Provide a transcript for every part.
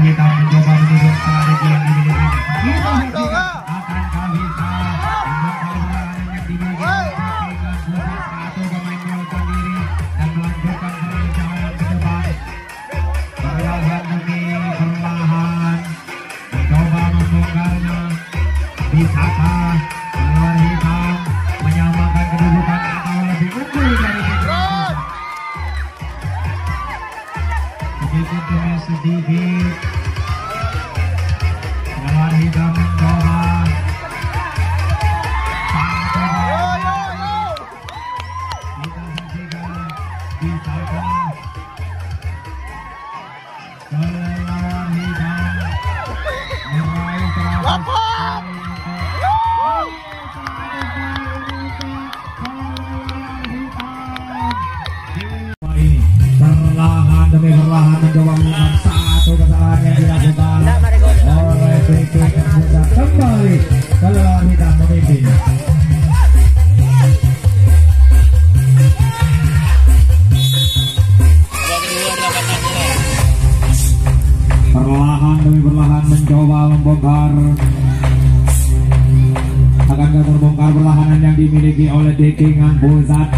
hitam mencoba menyusun strategi yang dimiliki. Kita saksikan akankah bisa membongkar yang dimiliki dengan satu pemain meloloskan diri dan melanjutkan perencanaan ke depan. Perlahan demi perlahan mencoba membongkarnya. Bisakah lawan hitam menyamakan kedudukan atau lebih unggul dari hitam? Sedikit demi sedikit lawan hitam mencoba. Kita saksikan bisakah lawan hitam meraih terakhir. Perlahan demi perlahan mencoba melakukan satu kesalahan yang dilakukan oleh BK yang bisa kembali ke lawan hitam memimpin. Perlahan demi perlahan mencoba membongkar. Akankah terbongkar perlahanan yang dimiliki oleh Dekingan Pusat?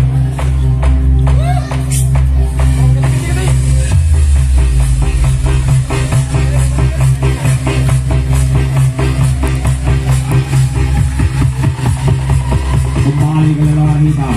Kembali ke lawan hitam.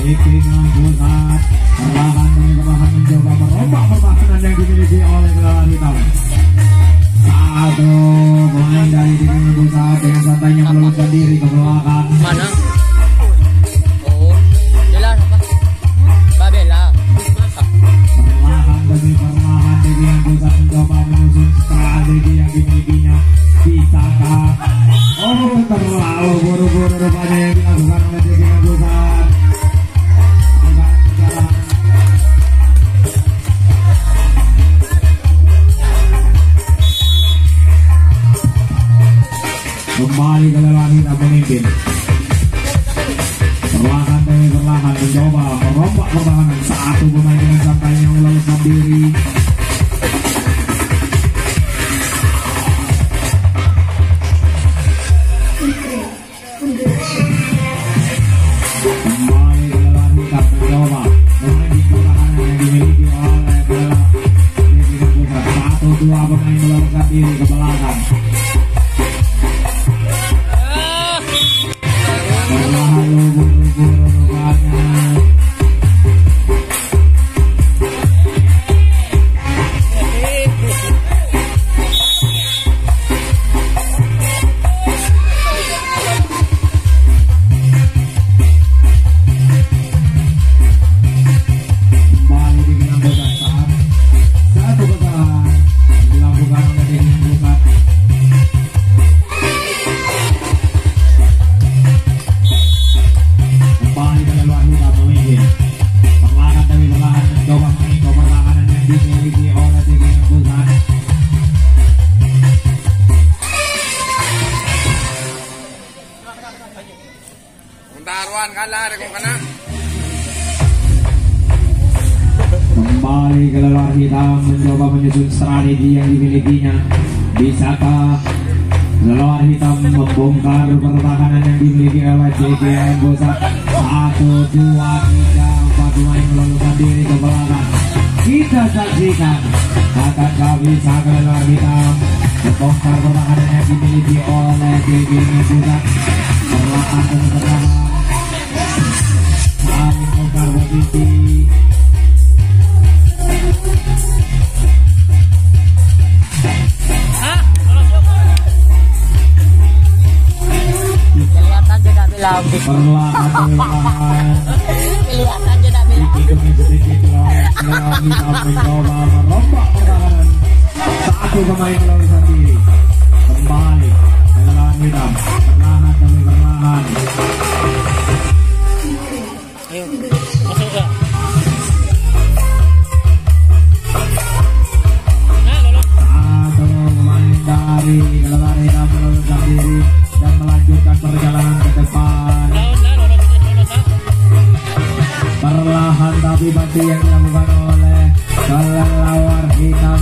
Dekingan Pusat perlahan demi perlahan mencoba merombak pertahanan yang dimiliki oleh lawan hitam. Satu pemain dari Dekingan Pusat dengan santainya meloloskan diri ke belakang. Mana? Oh, jelas apa? Babela. Perlahan demi perlahan Dekingan Pusat mencoba menyusun strategi yang dimilikinya. Bisakah? Oh, terlalu buru-buru rupanya yang dilakukan oleh Dekingan Pusat. Kembali ke lawan hitam memimpin. Perlahan demi perlahan mencoba merombak pertahanan. Satu pemain dengan santainya meloloskan diri. Kembali ke lawan hitam mencoba memainkan pertahanan yang dimiliki oleh Dekingan Pusat. Satu dua pemain meloloskan diri ke belakang. Terlalu buru-buru rupanya. Kembali Dekingan Pusat saat satu kesalahan dilakukan oleh Dekingan Pusat. Kembali ke lawan hitam memimpin. Perlahan demi perlahan mencoba mengikut pertahanan yang dimiliki oleh Dekingan Pusat. Untaruan kalah rekong kana. Kembali ke lawan hitam mencoba menyusun strategi yang dimilikinya. Bisakah lawan hitam membongkar pertahanan yang dimiliki oleh Dekingan Pusat? 1, 2, 3, 4 pemain meloloskan diri ke belakang. Kita saksikan akankah bisa ke lawan hitam membongkar pertahanan yang dimiliki oleh Dekingan Pusat. Perlahan demi perlahan saling bongkar posisi. Kelihatan tidak bilang. Perlahan Kelihatan tidak bilang. sedikit lawan hitam mencoba merombak pertahanan. Satu pemain meloloskan diri. Kembali ke lawan hitam. Perlahan demi perlahan ganti yang dilakukan oleh kelelawar hitam.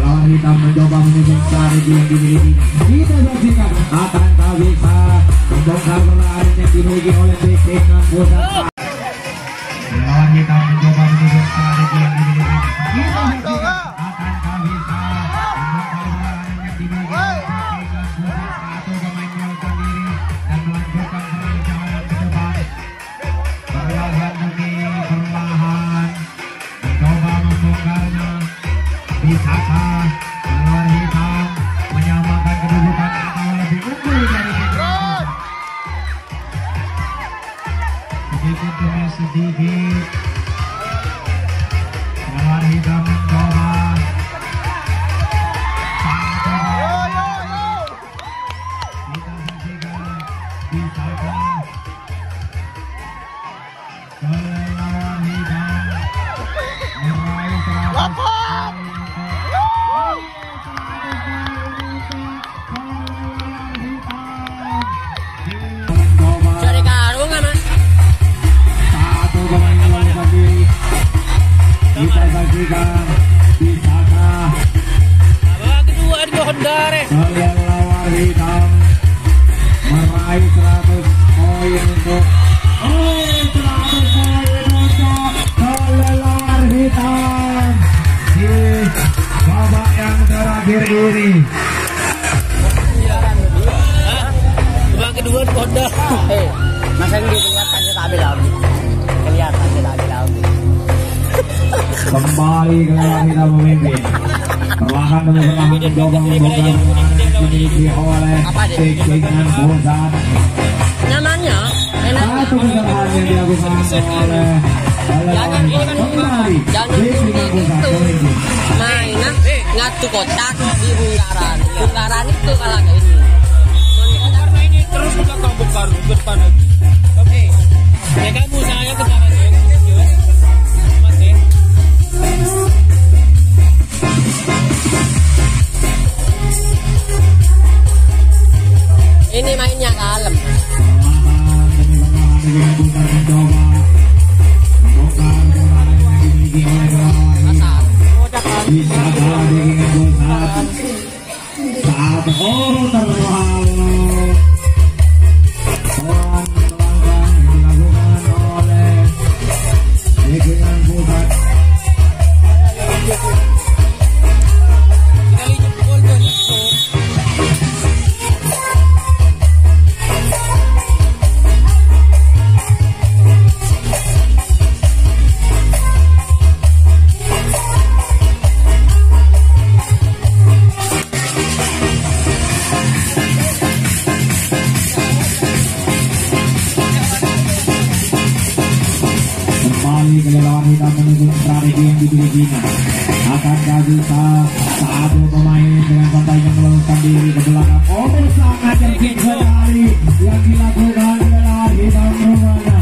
Lawan hitam mencoba menyusun strategi yang dimiliki. Kita saksikan akankah bisa membongkar perlawanan yang dimiliki oleh dengan pusat. Lawan hitam mencoba menyusun strategi yang dimiliki. Kita saksikan akankah bisa membongkar perlawanan yang dimiliki oleh dengan pusat. Satu pemainnya sendiri dan melanjutkan perancangan ke depan. Perlahan demi perlahan mencoba membongkarnya. Bisakah lawan hitam menyamakan kedudukan atau lebih unggul dari Fikri? Sedikit demi sedikit lawan hitam mencoba. Kita saksikan bisakah lawan hitam meraih 100 poin. Cari karung kan, Mas? Satu pemain melakukan diri. Kita saksikan bisakah Kedua di Honda re. kelelawar hitam meraih 100 poin untuk 100 poin untuk kelelawar hitam di babak yang terakhir ini. Babak kedua di Honda. Masa yang kelihatan aja tak bilang. Kelihatan aja tak bilang. Kembali kelelawar hitam memimpin. Perlahan demi perlahan mencoba membongkar perlawanan yang dimiliki oleh dengan pusat. Nyamannya enak. Satu kesalahan yang dilakukan oleh kelelawar hitam kembali dengan pusat memimpin. Mainnya ngatu kotak di Bungaran. Bungaran itu kalah kayak ini. Karena ini terus kita bongkar ke depan lagi. Oke. Ya kamu saya ke depan lagi. Mati. Ini mainnya kalem. Perlahan demi perlahan dengan pusat mencoba membongkar perlawanan yang dimiliki oleh kelelawar hitam. Bisakah dengan pusat saat terlalu pelan-pelan yang dilakukan oleh dengan pusat. Kali jempol banyak so. Kembali kelelawar hitam menuju strategi yang dimilikinya. Akankah bisa satu pemain dengan santainya meloloskan diri ke belakang? Oh, sangat cerdik sekali yang dilakukan kelelawar hitam rupanya.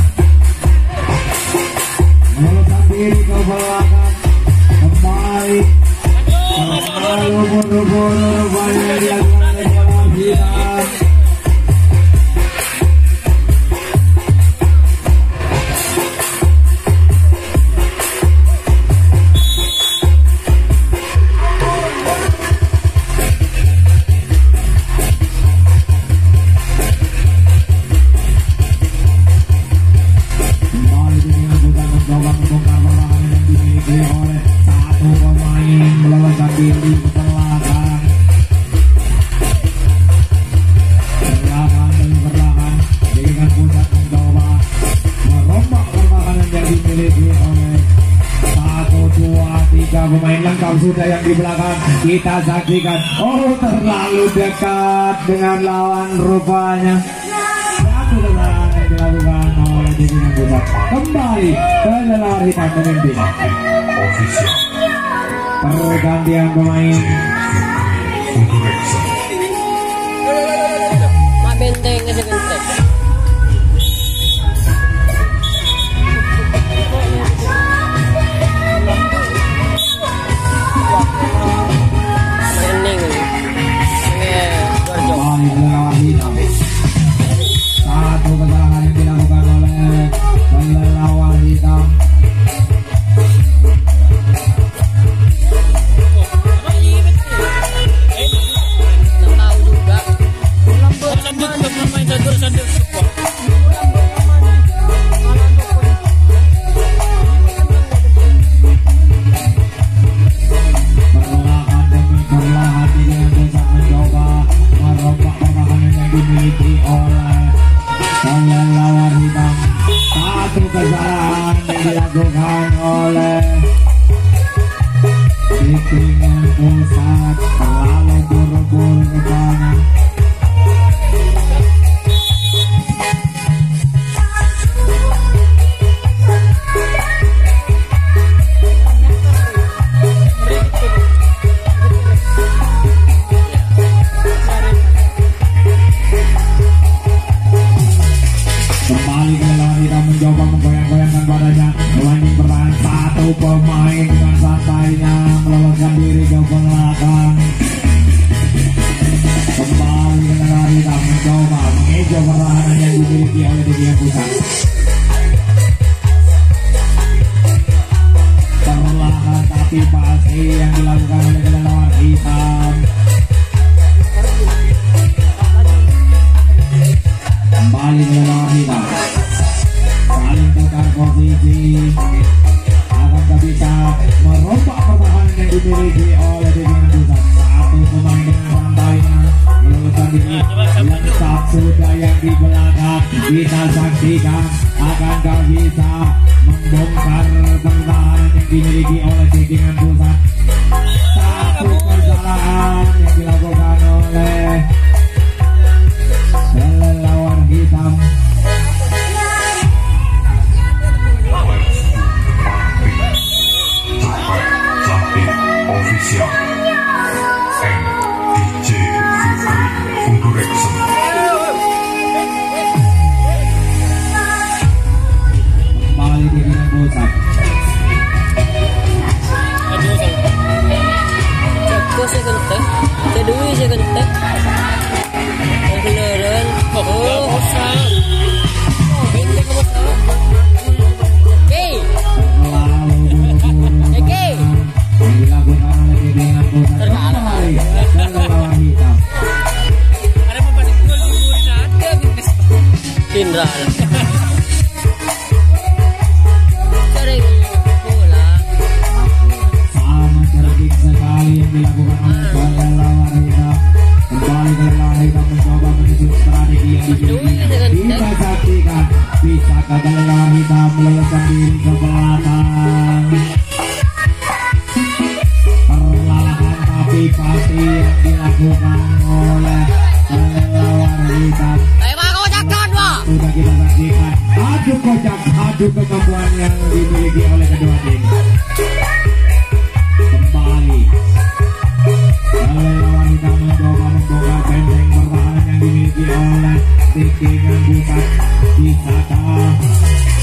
Meloloskan diri ke belakang. Kembali terlalu buru-buru rupanya yang dilakukan oleh kelelawar hitam. Kembali dengan pusat mencoba membongkar perlawanan yang dimiliki oleh satu pemain meloloskan diri ke belakang. Perlahan demi perlahan dengan pusat mencoba merombak pertahanan yang dimiliki oleh 1, 2, 3 pemain lengkap sudah yang di belakang. Kita saksikan. Oh, terlalu dekat dengan lawan rupanya. Satu kesalahan yang dilakukan oleh dengan pusat. Kembali kelelawar hitam memimpin. Pergantian pemain. second tag. Satu kesalahan yang dilakukan oleh kelelawar hitam. Dimiliki oleh kelelawar hitam. Satu kesalahan yang dilakukan oleh Titingan Pusat, terlalu buru-buru rupanya. Kembali kelelawar hitam mencoba menggoyang-goyangkan badannya, melanjutkan pertahanan. Satu pemain dengan santainya meloloskan diri ke belakang. Kembali kelelawar hitam mencoba mengejar pertahanan yang dimiliki oleh Titingan Pusat. Perlahan tapi pasti yang dilakukan oleh kelelawar hitam. Kembali kelelawar hitam saling tukar posisi. Akankah bisa merubah pertahanan yang dimiliki oleh Titingan Pusat? Satu pemain dengan santainya meloloskan diri. Lengkap sudah yang di belakang. Kita saksikan akankah bisa membongkar pertahanan yang dimiliki oleh Titingan Pusat. Satu kesalahan yang dilakukan oleh kelelawar hitam. Official and DJ Fikri Production. Kembali Titingan Pusat. Jago second tag. Kedua second tag. Keluaran. Oh, bosan. Benteng kamu salah. Hey. Hey. Dilakukan oleh Titingan Pusat. Kembali kelelawar hitam. Ada pemain gol gugurin ada gitu. Indra. Sering bola. Sangat cerdik sekali yang dilakukan oleh kelelawar hitam. Kembali kelelawar hitam mencoba menyusun strategi yang dimiliki. Kita saksikan bisakah kelelawar hitam meloloskan diri ke belakang. Perlahan tapi pasti yang dilakukan oleh kelelawar hitam. Sudah kita saksikan adu kocak, adu kekembuan yang dimiliki oleh kedua tim. Kembali kelelawar hitam mencoba membongkar benteng pertahanan yang dimiliki oleh Titingan Pusat. Bisakah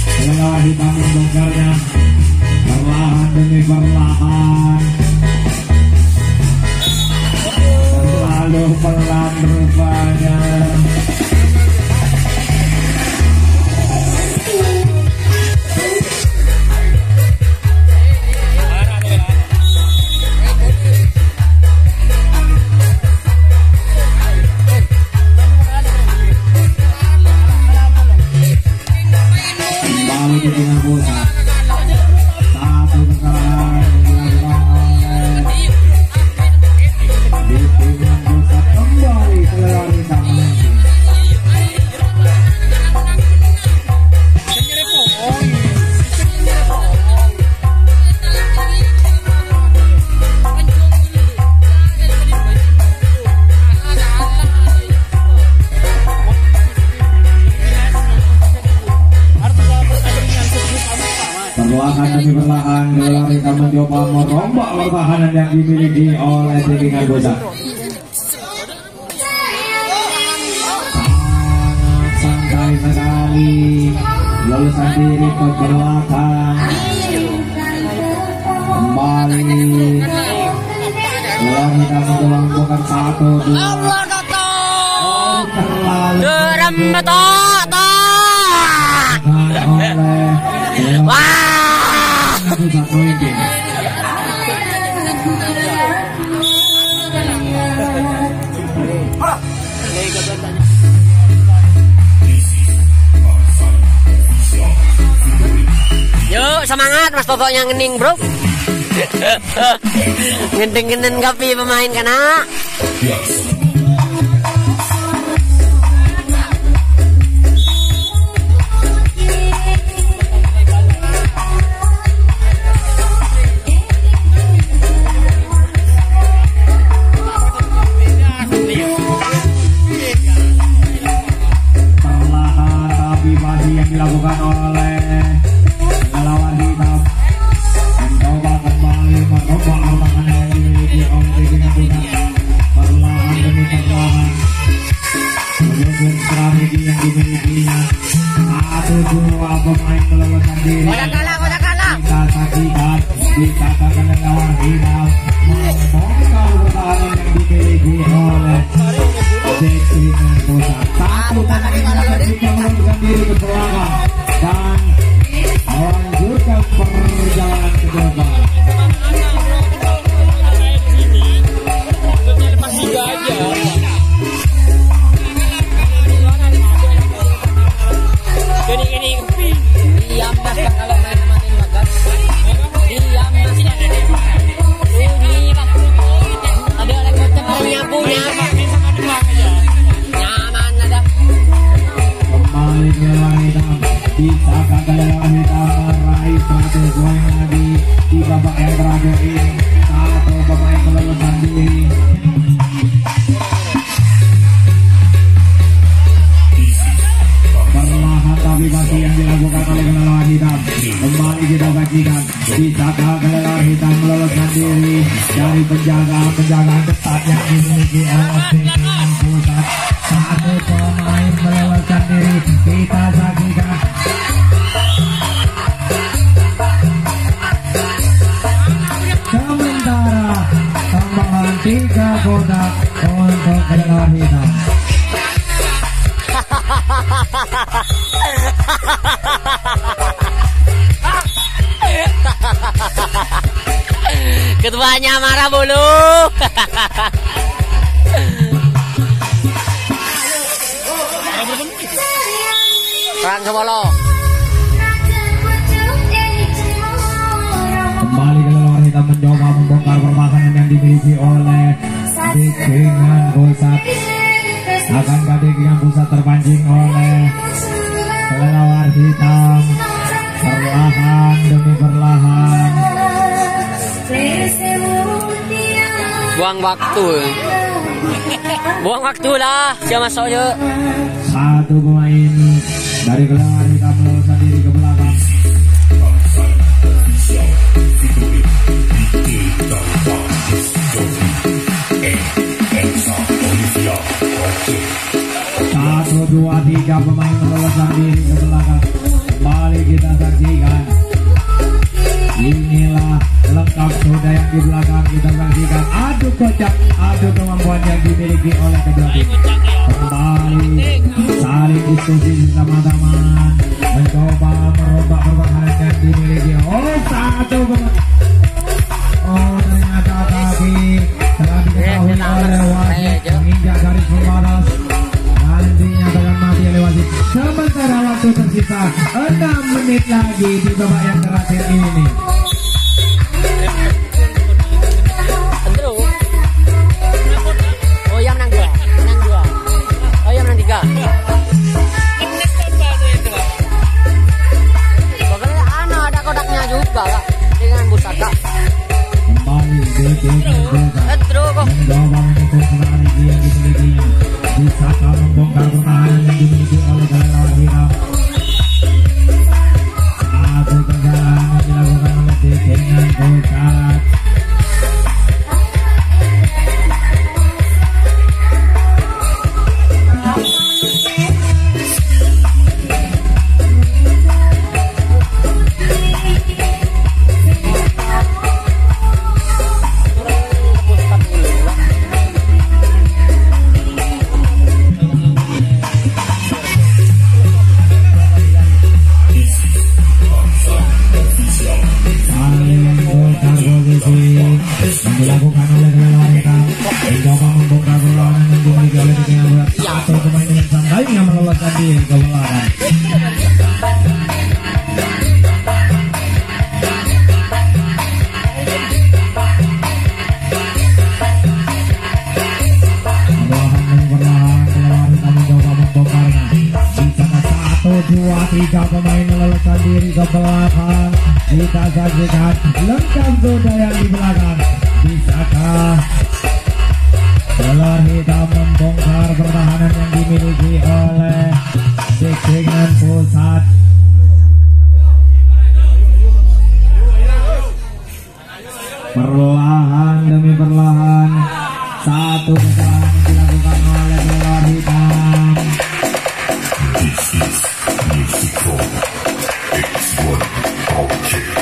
kelelawar hitam membongkarnya? Perlahan demi perlahan, terlalu pelan rupanya. Kembali Titingan Pusat. Satu kesalahan yang dilakukan oleh Titingan Pusat. Kembali kelelawar hitam. Perlahan demi perlahan kelelawar hitam mencoba merombak pertahanan yang dimiliki oleh Titingan Pusat. lagi lulusan diri ke belakang. Kembali Gelar hitam menjelang bukan 1, 2. Oh, terlalu Derem betul. oleh Wah. pusat pemimpin. Yuk semangat Mas Toto yang ngening bro. Ngenden-ngenden kopi pemain kana. Perlahan tapi masih yang dilakukan oleh lawan hitam. Mencoba kembali merubah artangan yang dimiliki oleh dengan pusat. Perlahan demi perlahan menyusun strategi yang dimilikinya. 1, 2 pemain meloloskan diri. Kodak kalah. Kita saksikan dikatakan lawan hitam membongkar pertahanan yang dimiliki oleh dengan pusat. 1 pemain bisa meloloskan diri ke belakang dan melanjutkan perjalanan ke depan. Diam mas kalau main-main bagas. Diam mas. Ini ada orang kocak punya. Nyaman ada. Kembali ke lawan hitam. Bisa gagal lawan hitam meraih 100 poin lagi di babak yang terakhir ini. 1 pemain meloloskan diri. Perlahan tapi masih yang dilakukan oleh lawan hitam. Kembali kita saksikan. Bisa gagal lawan hitam meloloskan diri dari penjagaan ketat yang dimiliki oleh dengan pusat. 1 pemain meloloskan diri. Kita saksikan. Sementara tambahan 3 kotak untuk lawan hitam. Ketuanya marah bulu. Perang sebolo. Kembali ke lawan hitam mencoba membongkar pertahanan yang dimiliki oleh dengan pusat. Akankah dengan pusat terpancing oleh lawan hitam? Perlahan demi perlahan. Buang waktu. Buang waktu lah. Siapa masuk yuk. 1 pemain dari lawan hitam meloloskan diri ke belakang. Satu, 2, 3 pemain meloloskan diri ke belakang. Kembali kita saksikan. Inilah lengkap sudah yang di belakang kita saksikan. Adu kocak, adu kemampuan yang dimiliki oleh kedua tim. Kembali saling diskusi bersama teman, mencoba merubah pertahanan yang dimiliki. Oh, 1 pemain. Oh, ternyata tapi telah diketahui oleh wasit menginjak garis pembatas. Nantinya akan mati oleh wasit. Sementara waktu tersisa 6 menit lagi di babak yang terakhir ini. Oh yang menang 2. Oh yang menang 3. Pokoknya ada kodaknya juga kak. Dengan busaka. Kembali dengan pusat. Mencoba menyusun strategi yang dimilikinya. Bisakah membongkar pertahanan yang dimiliki oleh lawan hitam? Satu perjalanan yang dilakukan oleh mencoba membongkar perlawanan yang dimiliki oleh tim yang berat. Satu pemain dengan santai yang meloloskan diri ke belakang. Dua tiga pemain meloloskan diri ke belakang. Kita saksikan lengkap sudah yang di belakang. Bisakah Ular Hitam membongkar pertahanan yang dimiliki oleh Cekingan Pusat? Perlahan demi perlahan satu kesalahan yang dilakukan oleh Ular Hitam. This is Musical X1 Project.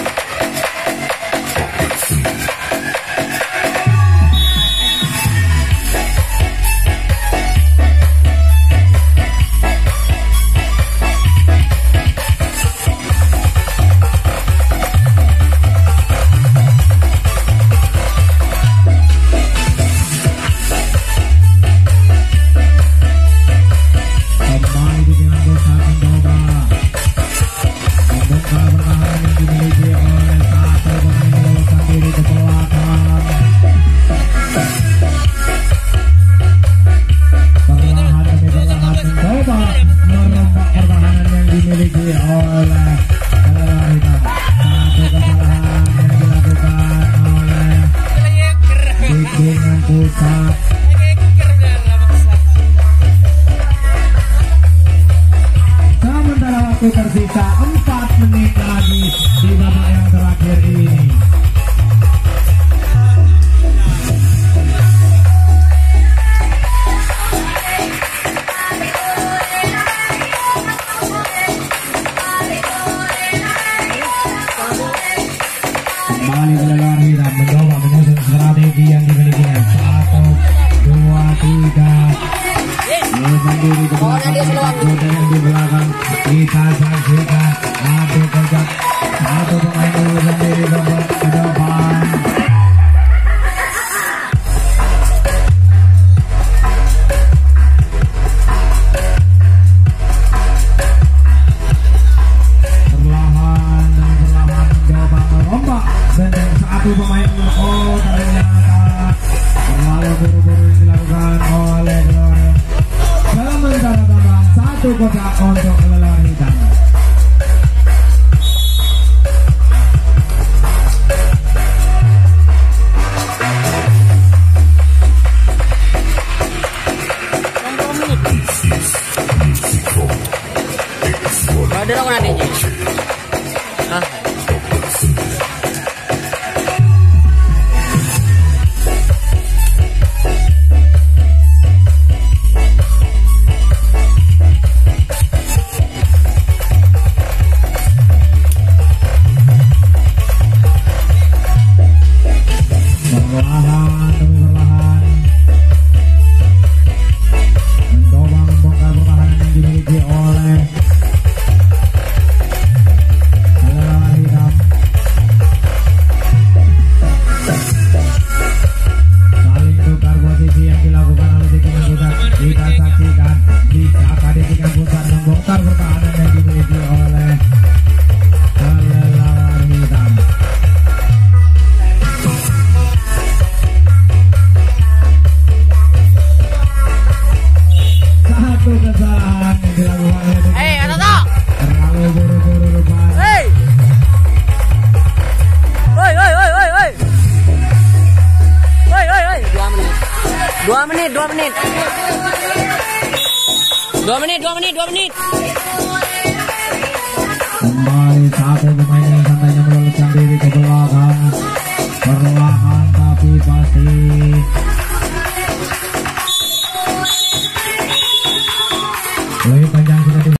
Sementara waktu tersisa 4 menit lagi di babak yang terakhir ini. Kembali Kelelawar Hitam mencoba menyusun strategi yang dimilikinya. 1, 2, 3. Sendiri ke belakang, yang di belakang kita saksikan adu kejap. Satu pemain dulu sendiri ke depan. Perlahan dan perlahan mencoba merombak benteng satu pemain. Oh, ternyata terlalu buru-buru yang dilakukan oleh Gloria. Sementara tambah satu kotak untuk Kelelawar Hitam. Ada orang adanya. Hah? Perlahan demi perlahan mencoba membongkar pertahanan yang dimiliki oleh Kelelawar Hitam. Saling tukar posisi yang dilakukan oleh Cekingan Pusat. Kita saksikan bisakah Cekingan Pusat membongkar pertahanan yang dimiliki oleh Kelelawar Hitam. Satu kesalahan yang dilakukan oleh terlalu buru-buru rupanya. Dua menit. Kembali satu pemain yang santainya meloloskan diri ke belakang. Perlahan tapi pasti